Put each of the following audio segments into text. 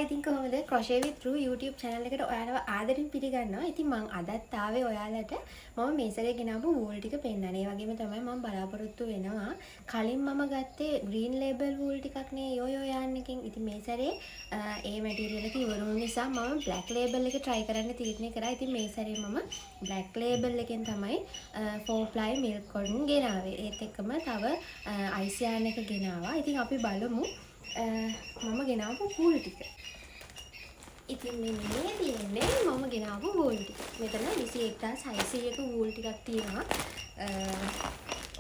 ඉතින් කොහොමද crochet with Ru YouTube channel එකට ඔයාලව ආදරෙන් පිළිගන්නවා. ඉතින් මම අදත් ආවේ ඔයාලට මම මේ සැරේ ගෙනාවු wool ටික පෙන්නන්න. ඒ වගේම තමයි මම බලාපොරොත්තු වෙනවා. කලින් මම ගත්තේ green label wool ටිකක් නේ යෝ යාන් එකෙන්. ඉතින් මේ සැරේ ඒ material එක ඉවරුණු නිසා මම black label එක try කරන්න තීරණය කරා. ඉතින් මේ සැරේ මම black label එකෙන් තමයි 4 ply milk cotton ගෙනාවේ. ඒත් එක්කම තව ice yarn එක ගෙනාවා. ඉතින් අපි බලමු මම ගෙනාවු wool ටික. ඉතින් මේ තියෙන්නේ මම ගෙනාවු wool ටික. මෙතන 21600ක wool ටිකක් තියෙනවා.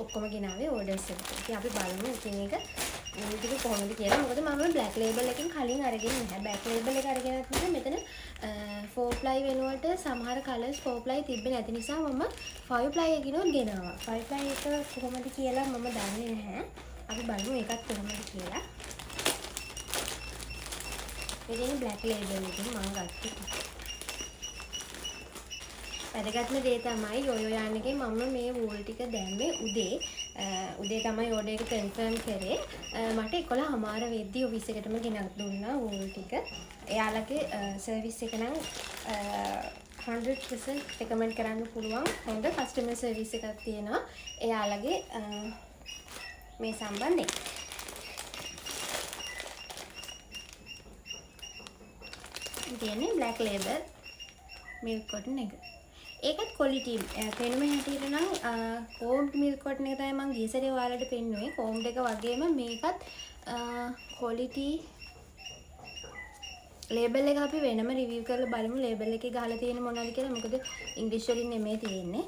ඔක්කොම ගෙනාවේ orders එකට. ඉතින් අපි බලමු ඉතින් ඒක wool ටික කොහොමද කියලා. මොකද මම black label එකෙන් කලින් අරගෙන නැහැ. black label එක අරගෙනත් නැහැ. මෙතන 4 ply වෙනුවට සමහර colors 4 ply තිබ්බේ නැති නිසා මම 5 ply එකකිනුත් ගෙනාවා. 5 ply එක කොහොමද කියලා මම දන්නේ නැහැ. අපි බලමු ඒකත් කොහොමද කියලා. ඉතින් black label එකෙන් මම ගත්තා. වැදගත්ම දේ තමයි යෝයෝ යාන් එකේ මම මේ wool ටික දැම්මේ උදේ තමයි order එක confirm කරේ. මට 11:00 වෙද්දී ඔෆිස් එකටම ගෙනත් දුන්නා wool ටික. එයාලගේ service එක නම් 100% recommend කරන්න පුළුවන්. හොඳ customer service එකක් තියෙනවා. එයාලගේ මේ සම්බන්ධයෙන් තියෙන්නේ black label milk cotton එක. ඒකත් quality පෙනුම හැටියට නම් combed milk cotton එක තමයි මම ගිය සැරේ ඔයාලට පෙන්නුවේ. combed එක වගේම මේකත් quality label එක අපි වෙනම review කරලා බලමු label එකේ ගහලා තියෙන මොනවද කියලා. මොකද english වලින් නෙමෙයි තියෙන්නේ.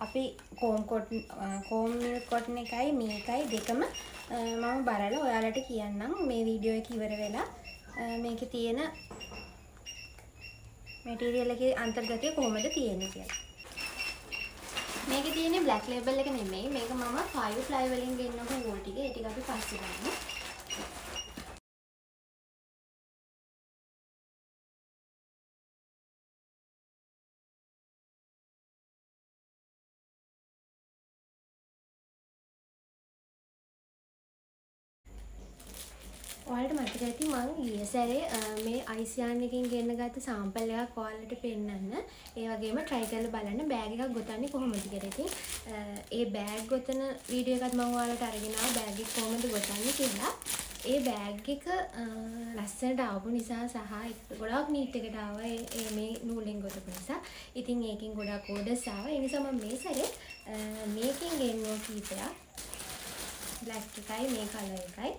අපි comb milk cotton එකයි මේකයි දෙකම මම බලලා ඔයාලට කියන්නම් මේ වීඩියෝ එක ඉවර වෙලා. මේකේ තියෙන material එකේ අන්තර්ගතය කොහොමද තියෙන්නේ කියලා. මේකේ තියෙන්නේ black label එක නෙමෙයි. මේක මම 5 ply වලින් ගෙන්නපු wool ටික. ඒ ටික අපි පස්සේ බලමු. ඔයාලට මතක ඇති මම ගිය සැරේ මේ ice yarn එකකින් ගෙන්න ගත්ත sample එකක් ඔයාලට පෙන්නන්න. ඒ වගේම try කරලා බලන්න bag එකක් ගොතන්නේ කොහොමද කියලා. ඉතින් ඒ bag ගොතන වීඩියෝ එකත් මම ඔයාලට අරගෙන ආවා bag එක කොහොමද ගොතන්නේ කියලා. ඒ bag එක ලස්සනට ආපු නිසා සහ ගොඩාක් neat එකට ආවා. මේ නූලෙන් ගොතපු නිසා. ඉතින් ඒකෙන් ගොඩාක් orders ආවා. ඒ නිසා මම මේ සැරේ මේකෙන් ගෙන්නුවා කීපයක්. black එකයි මේ color එකයි.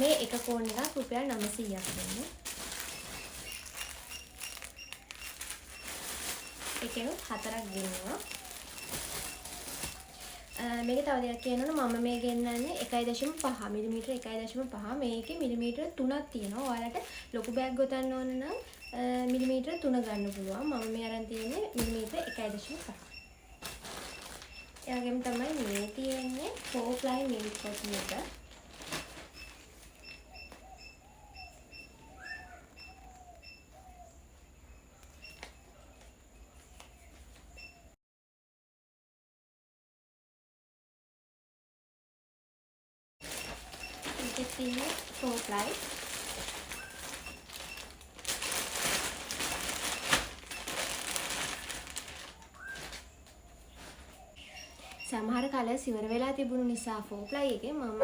මේ එක කෝන් එකක් රුපියල් 900ක් දෙන්නේ. ඒකෙනුත් 4ක් ගෙන්නුවා. මේක තව දෙයක් කියනවනේ මම මේ ගෙන්නන්නේ 1.5 මිලිමීටර 1.5 මේකේ මිලිමීටර 3ක් තියෙනවා. ඔයාලට ලොකු බෑග් ගොතන්න ඕන නම් මිලිමීටර 3 ගන්න පුළුවන්. මම මේ අරන් තියෙන්නේ මිලිමීටර 1.5. ඒ වගේම තමයි මේ තියෙන්නේ 4 ply milk cotton එක. තියෙන්නේ 4 ply. සමහර කලර්ස් ඉවර වෙලා තිබුණු නිසා 4 ply එකේ මම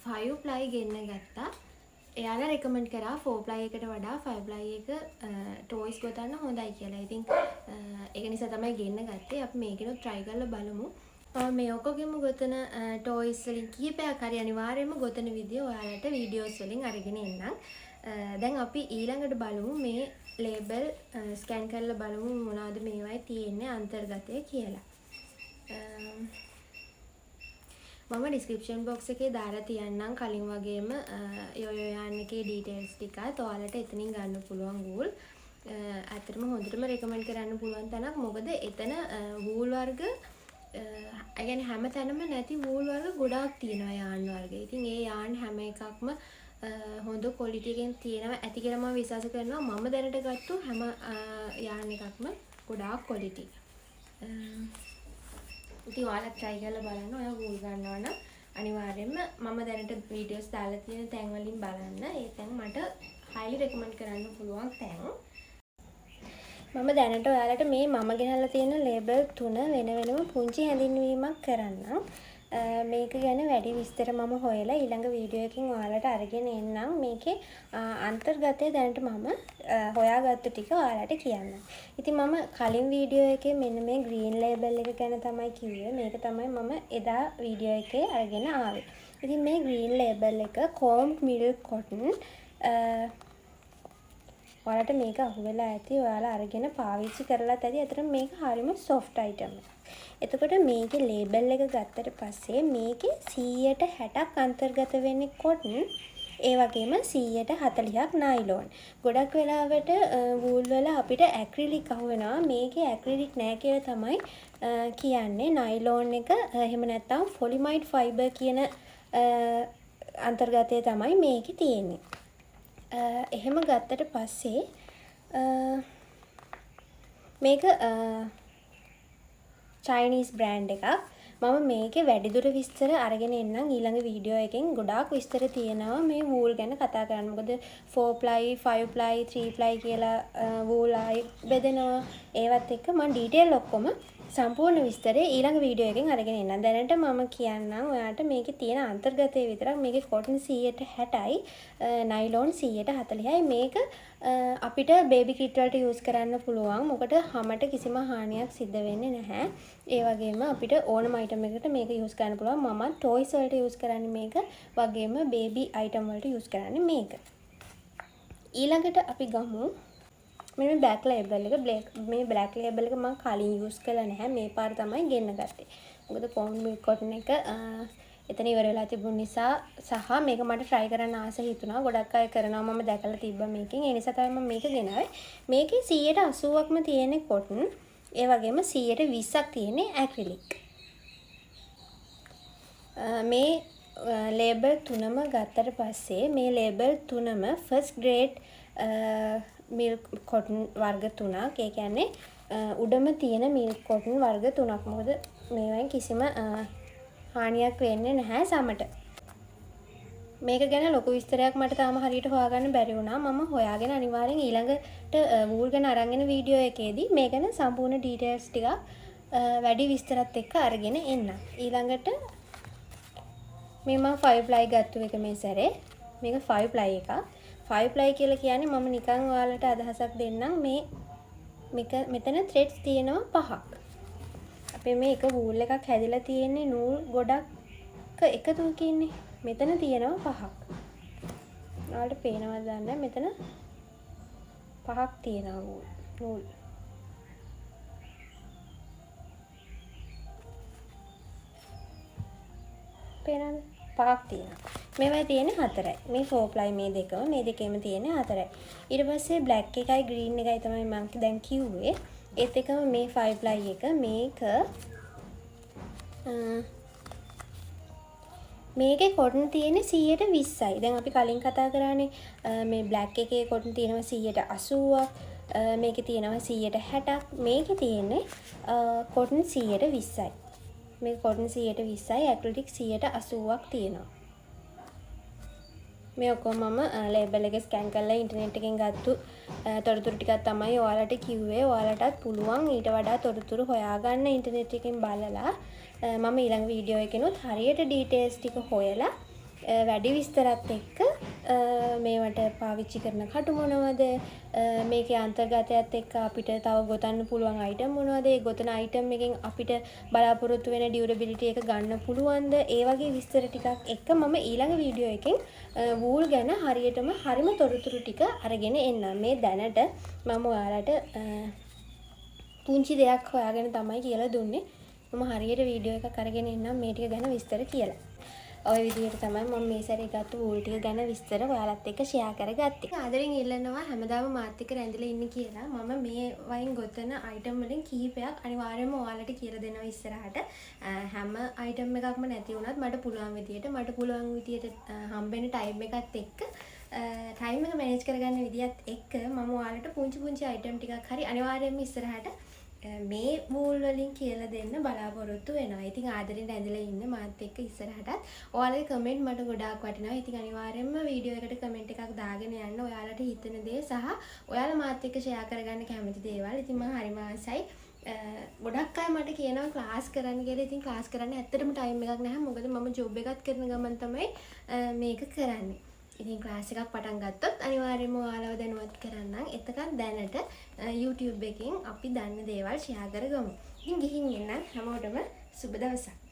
5 ply ගෙන්න ගත්තා. එයාලා recommend කරා 4 ply එකට වඩා 5 ply එක toys ගොතන්න හොඳයි කියලා. ඉතින් ඒක නිසා තමයි ගෙන්න ගත්තේ. අපි මේකෙනුත් try කරලා බලමු. මේ ඔක්කොගෙම ගොතන toys වලින් කීපයක් හරි අනිවාර්යයෙන්ම ගොතන විදිය ඔයාලට videos වලින් අරගෙන එන්නම්. දැන් අපි ඊළඟට බලමු මේ label scan කරලා බලමු මොනවද මේවයි තියෙන්නේ අන්තර්ගතය කියලා. මම description box එකේ දාලා තියන්නම් කලින් වගේම යෝයෝ යාන් එකේ details ටිකත් ඔයාලට එතනින් ගන්න පුළුවන් wool. ඇත්තටම හොඳටම recommend කරන්න පුළුවන් තැනක්. මොකද එතන wool වර්ග අගැන හැම තැනම නැති wool වර්ග ගොඩාක් තියෙනවා යාන් වර්ග. ඉතින් ඒ යාන් හැම එකක්ම හොඳ quality එකෙන් තියෙනවා ඇති කියලා මම විශ්වාස කරනවා. මම දැනට ගත්තු හැම යාන් එකක්ම ගොඩාක් quality. ඉතින් ඔයාලා try කරලා බලන්න. ඔයා wool ගන්නවා නම් අනිවාර්යයෙන්ම මම දැනට වීඩියෝස් දාලා තියෙන තැන් වලින් බලන්න. ඒ තැන් මට highly recommend කරන්න පුළුවන් තැන්. මම දැනට ඔයාලට මේ මම ගෙනල්ලා තියෙන ලේබල් 3 වෙන වෙනම පුංචි හැඳින්වීමක් කරන්නම්. මේක ගැන වැඩි විස්තර මම හොයලා ඊළඟ වීඩියෝ එකකින් ඔයාලට අරගෙන එන්නම්. මේකේ අන්තර්ගතය දැනට මම හොයාගත්ත ටික ඔයාලට කියන්නම්. ඉතින් මම කලින් වීඩියෝ එකේ මෙන්න මේ ග්‍රීන් ලේබල් එක ගැන තමයි කිව්වේ. මේක තමයි මම එදා වීඩියෝ එකේ අරගෙන ආවේ. ඉතින් මේ ග්‍රීන් ලේබල් එක combed milk cotton ඔයාලට මේක අහුවෙලා ඇති. ඔයාලා අරගෙන පාවිච්චි කරලාත් ඇති. අතට මේක හරියම soft item එකක්. එතකොට මේකේ ලේබල් එක ගත්තට පස්සේ මේකේ 160ක් අන්තර්ගත වෙන්නේ cotton. ඒ වගේම 140ක් නයිලෝන්. ගොඩක් වෙලාවට වූල් වල අපිට ඇක්‍රිලික් අහුවෙනවා. මේකේ ඇක්‍රිලික් නෑ කියලා තමයි කියන්නේ. නයිලෝන් එක එහෙම නැත්නම් polyamide fiber කියන අන්තර්ගතය තමයි මේකේ තියෙන්නේ. එහෙම ගත්තට පස්සේ මේක Chinese brand එකක්. මම මේකේ වැඩිදුර විස්තර අරගෙන එන්නම් ඊළඟ වීඩියෝ එකෙන්. ගොඩාක් විස්තර තියෙනවා මේ වූල් ගැන කතා කරන්න. මොකද 4 ply 5 ply 3 ply කියලා වූල් ආයි බෙදෙනවා. ඒවත් එක්ක මම ඩීටේල් ඔක්කොම සම්පූර්ණ විස්තරේ ඊළඟ වීඩියෝ එකෙන් අරගෙන එන්නම්. දැනට මම කියන්නම් ඔයාලට මේකේ තියෙන අන්තර්ගතය විතරක්. මේකේ cotton 160යි නයිලෝන් 140යි. මේක අපිට බේබි කිට් වලට යූස් කරන්න පුළුවන්. මොකද හැමට කිසිම හානියක් සිද්ධ වෙන්නේ නැහැ. ඒ වගේම අපිට ඕනම අයිටම් එකකට මේක යූස් කරන්න පුළුවන්. මම ටොයිස් වලට යූස් කරන්නේ මේක. වගේම බේබි අයිටම් වලට යූස් කරන්නේ මේක. ඊළඟට අපි ගමු මේ බ්ලැක් ලේබල් එක. මේ බ්ලැක් ලේබල් එක මම කලින් යූස් කළා නැහැ. මේ පාර තමයි ගෙන්න ගත්තේ. මොකද combed milk cotton එක එතන ඉවර වෙලා තිබුණ නිසා සහ මේක මට try කරන්න ආස හිතුණා. ගොඩක් අය කරනවා මම දැකලා තිබ්බා මේකෙන්. ඒ නිසා තමයි මම මේක ගෙනාවේ. මේකේ 180ක්ම තියෙන්නේ cotton. ඒ වගේම 120ක් තියෙන්නේ acrylic. මේ ලේබල් තුනම ගත්තට පස්සේ මේ ලේබල් තුනම first grade milk cotton වර්ග තුනක්. ඒ කියන්නේ උඩම තියෙන milk cotton වර්ග තුනක්. මොකද මේවෙන් කිසිම හානියක් වෙන්නේ නැහැ සමට. මේක ගැන ලොකු විස්තරයක් මට තාම හරියට හොයාගන්න බැරි වුණා. මම හොයාගෙන අනිවාර්යෙන් ඊළඟට වූල් ගැන අරන් එන වීඩියෝ එකේදී මේ ගැන සම්පූර්ණ ඩීටේල්ස් ටික වැඩි විස්තරත් එක්ක අරගෙන එන්න. ඊළඟට මේ මම 5 ply ගත්තු එක මේ සැරේ. මේක 5 ply එකක්. 5 ply කියලා කියන්නේ මම නිකන් ඔයාලට අදහසක් දෙන්නම්. මෙතන threads තියෙනවා 5ක්. අපේ මේ එක වූල් එකක් හැදිලා තියෙන්නේ නූල් ගොඩක් එකතුවකින්නේ. මෙතන තියෙනවා 5ක්. ඔයාලට පේනවද දන්නේ මෙතන 5ක් තියෙනවා නූල්. පේනවද? 5ක් තියෙනවා. මේවයි තියෙන්නේ 4යි. මේ 4 ply මේ දෙකේම තියෙන්නේ 4යි. ඊට පස්සේ black එකයි green එකයි තමයි මම දැන් කිව්වේ. ඒත් එකම මේ 5 ply එක මේකේ cotton තියෙන්නේ 120යි. දැන් අපි කලින් කතා කරානේ මේ black එකේ cotton තියෙනවා 180ක්. මේකේ තියෙනවා 160ක්. මේකේ තියෙන්නේ cotton 120යි. මේක cotton 120යි, acrylic 180ක් තියෙනවා. මේ ඔක්කොම මම ලේබල් එක ස්කෑන් කරලා ඉන්ටර්නෙට් එකෙන් ගත්තු තොරතුරු ටිකක් තමයි ඔයාලට කිව්වේ. ඔයාලටත් පුළුවන් ඊට වඩා තොරතුරු හොයාගන්න ඉන්ටර්නෙට් එකෙන් බලලා. මම ඊළඟ වීඩියෝ එකෙනුත් හරියට ඩීටේල්ස් ටික හොයලා වැඩි විස්තරත් එක්ක මේවට පාවිච්චි කරන කටු මොනවද, මේකේ අන්තර්ගතයත් එක්ක අපිට තව ගොතන්න පුළුවන් අයිටම් මොනවද, ඒ ගොතන අයිටම් එකෙන් අපිට බලාපොරොත්තු වෙන ඩියුරබිලිටි එක ගන්න පුළුවන්ද, ඒ වගේ විස්තර ටිකක් එක්ක මම ඊළඟ වීඩියෝ එකෙන් වූල් ගැන හරිම තොරතුරු ටික අරගෙන එන්නම්. මේ දැනට මම ඔයාලට පුංචි දෙයක් හොයාගෙන තමයි කියලා දුන්නේ. මම හරියට වීඩියෝ එකක් අරගෙන එන්නම් මේ ටික ගැන විස්තර කියලා. ඔය විදිහට තමයි මම මේ සැරේ ගත්ත වූල් ටික ගැන විස්තර ඔයාලත් එක්ක ෂෙයා කරගත්තේ. ආදරෙන් ඉල්ලනවා හැමදාම මාත් එක්ක රැඳිලා ඉන්න කියලා. මම මේ වයින් ගොතන අයිටම් වලින් කිහිපයක් අනිවාර්යයෙන්ම ඔයාලට කියලා දෙනවා ඉස්සරහට. හැම අයිටම් එකක්ම නැති වුණත් මට පුළුවන් විදියට හම්බෙන ටයිම් එකත් එක්ක ටයිම් එක මැනේජ් කරගන්න විදියත් එක්ක මම ඔයාලට පුංචි අයිටම් ටිකක් හරි අනිවාර්යයෙන්ම ඉස්සරහට මේ වූල් වලින් කියලා දෙන්න බලාපොරොත්තු වෙනවා. ඉතින් ආදරෙන් ඇඳලා ඉන්න මාත් එක්ක ඉස්සරහටත් ඔයාලගේ කමෙන්ට් මට ගොඩාක් වටිනවා. ඉතින් අනිවාර්යයෙන්ම වීඩියෝ එකට කමෙන්ට් එකක් දාගෙන යන්න. ඔයාලට හිතෙන දේ සහ ඔයාලා මාත් එක්ක ෂෙයා කරගන්න කැමති දේවල්. ඉතින් මම හරිම ආසයි. ගොඩක් අය මට කියනවා ක්ලාස් කරන්න කියලා. ඉතින් ක්ලාස් කරන්න ඇත්තටම ටයිම් එකක් නැහැ. මොකද මම ජොබ් එකක් කරන ගමන් තමයි මේක කරන්නේ. ඉතින් ක්ලාස් එකක් පටන් ගත්තොත් අනිවාර්යයෙන්ම ඔයාලව දැනුවත් කරන්නම්. එතකන් දැනට YouTube එකෙන් අපි දන්න දේවල් ෂෙයා කරගමු. ඉතින් ගිහින් එන්න හැමෝටම සුබ දවසක්.